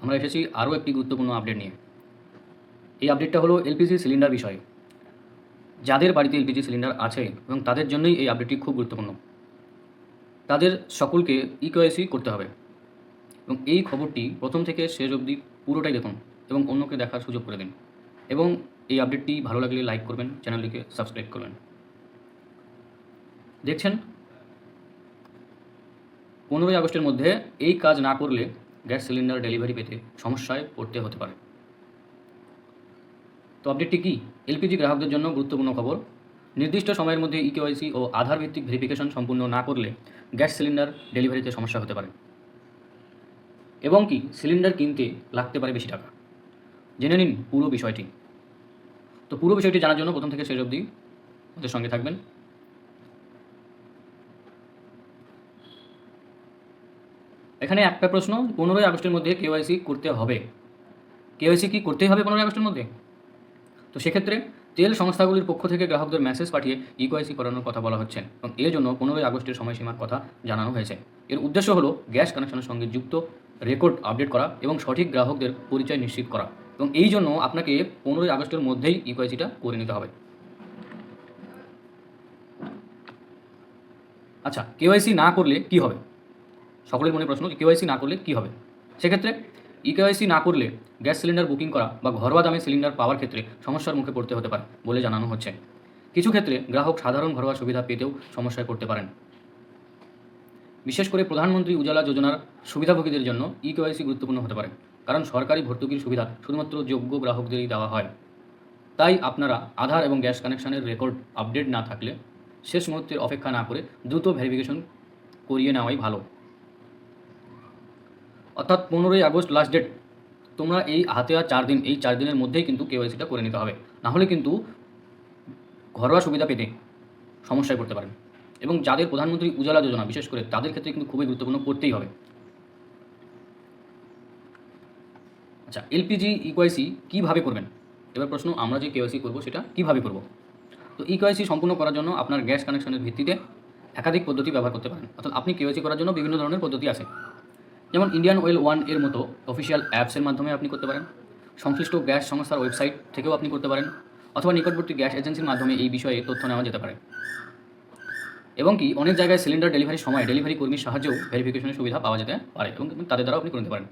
আমরা এসেছি আরও একটি গুরুত্বপূর্ণ আপডেট নিয়ে। এই আপডেটটা হলো এলপিজি সিলিন্ডার বিষয়ে। যাদের বাড়িতে এলপিজি সিলিন্ডার আছে এবং তাদের জন্যই এই আপডেটটি খুব গুরুত্বপূর্ণ। তাদের সকলকে ইকেওয়াইসি করতে হবে এবং এই খবরটি প্রথম থেকে শেষ অবধি পুরোটাই দেখুন এবং অন্যকে দেখার সুযোগ করে দিন। এবং এই আপডেটটি ভালো লাগলে লাইক করবেন, চ্যানেলটিকে সাবস্ক্রাইব করবেন। দেখছেন 15ই আগস্টের মধ্যে এই কাজ না করলে গ্যাস সিলিন্ডার ডেলিভারি পেতে সমস্যায় পড়তে হতে পারে। তো আপডেটটি কী? এলপিজি গ্রাহকদের জন্য গুরুত্বপূর্ণ খবর। নির্দিষ্ট সময়ের মধ্যে ইকেওয়াইসি ও আধার ভিত্তিক ভেরিফিকেশন সম্পূর্ণ না করলে গ্যাস সিলিন্ডার ডেলিভারিতে সমস্যা হতে পারে এবং কি সিলিন্ডার কিনতে লাগতে পারে বেশি টাকা। জেনে নিন পুরো বিষয়টি। তো পুরো বিষয়টি জানার জন্য প্রথম থেকে শেষ অবধি আমাদের সঙ্গে থাকবেন। এখানে একটা প্রশ্ন, 15ই আগস্টের মধ্যে কেওয়াইসি করতে হবে। কেওয়াইসি কি করতেই হবে 15ই আগস্টের মধ্যে? তো সেক্ষেত্রে তেল সংস্থাগুলির পক্ষ থেকে গ্রাহকদের মেসেজ পাঠিয়ে ইকেওয়াইসি করানোর কথা বলা হচ্ছে এবং এর জন্য 15ই আগস্টের সময়সীমার কথা জানানো হয়েছে। এর উদ্দেশ্য হলো গ্যাস কানেকশনের সঙ্গে যুক্ত রেকর্ড আপডেট করা এবং সঠিক গ্রাহকদের পরিচয় নিশ্চিত করা এবং এই জন্য আপনাকে 15ই আগস্টের মধ্যেই ইকেওয়াইসিটা করে নিতে হবে। আচ্ছা, কেওয়াইসি না করলে কি হবে? সকলের মনে প্রশ্ন যে কেওয়াইসি না করলে কি হবে। সেক্ষেত্রে ইকেওয়াইসি না করলে গ্যাস সিলিন্ডার বুকিং করা বা ঘরোয়া দামে সিলিন্ডার পাওয়ার ক্ষেত্রে সমস্যার মুখে পড়তে হতে পারে বলে জানানো হচ্ছে। কিছু ক্ষেত্রে গ্রাহক সাধারণ ঘরোয়া সুবিধা পেতেও সমস্যায় পড়তে পারেন। বিশেষ করে প্রধানমন্ত্রী উজালা যোজনার সুবিধাভোগীদের জন্য ইকেওয়াইসি গুরুত্বপূর্ণ হতে পারে, কারণ সরকারি ভর্তুকির সুবিধা শুধুমাত্র যোগ্য গ্রাহকদেরই দেওয়া হয়। তাই আপনারা আধার এবং গ্যাস কানেকশনের রেকর্ড আপডেট না থাকলে শেষ মুহূর্তের অপেক্ষা না করে দ্রুত ভেরিফিকেশন করিয়ে নেওয়াই ভালো। অর্থাৎ 15ই আগস্ট লাস্ট ডেট। তোমরা এই হাতে আর 4 দিন, এই 4 দিনের মধ্যেই কিন্তু কেওয়াইসিটা করে নিতে হবে। নাহলে কিন্তু ঘরোয়া সুবিধা পেতে সমস্যায় পড়তে পারেন এবং যাদের প্রধানমন্ত্রী উজালা যোজনা বিশেষ করে তাদের ক্ষেত্রে কিন্তু খুবই গুরুত্বপূর্ণ, করতেই হবে। আচ্ছা, এলপিজি ইকেওয়াইসি কীভাবে করবেন? এবার প্রশ্ন, আমরা যে কেওয়াইসি করব সেটা কীভাবে করব? তো ইকেওয়াইসি সম্পূর্ণ করার জন্য আপনার গ্যাস কানেকশনের ভিত্তিতে একাধিক পদ্ধতি ব্যবহার করতে পারেন। অর্থাৎ আপনি কেওয়াইসি করার জন্য বিভিন্ন ধরনের পদ্ধতি আছে, যেমন ইন্ডিয়ান অয়েল 1 এর মতো অফিসিয়াল অ্যাপসের মাধ্যমে আপনি করতে পারেন, সংশ্লিষ্ট গ্যাস সংস্থার ওয়েবসাইট থেকেও আপনি করতে পারেন, অথবা নিকটবর্তী গ্যাস এজেন্সির মাধ্যমে এই বিষয়ে তথ্য নেওয়া যেতে পারে। এবং কি অনেক জায়গায় সিলিন্ডার ডেলিভারির সময় ডেলিভারি কর্মীর সাহায্যেও ভেরিফিকেশনের সুবিধা পাওয়া যেতে পারে এবং তাদের দ্বারাও আপনি করে নিতে পারেন।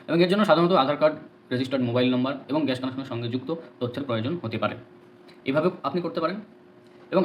এবং এর জন্য সাধারণত আধার কার্ড, রেজিস্টার্ড মোবাইল নম্বর এবং গ্যাস কানেকশনের সঙ্গে যুক্ত তথ্যের প্রয়োজন হতে পারে। এভাবেও আপনি করতে পারেন এবং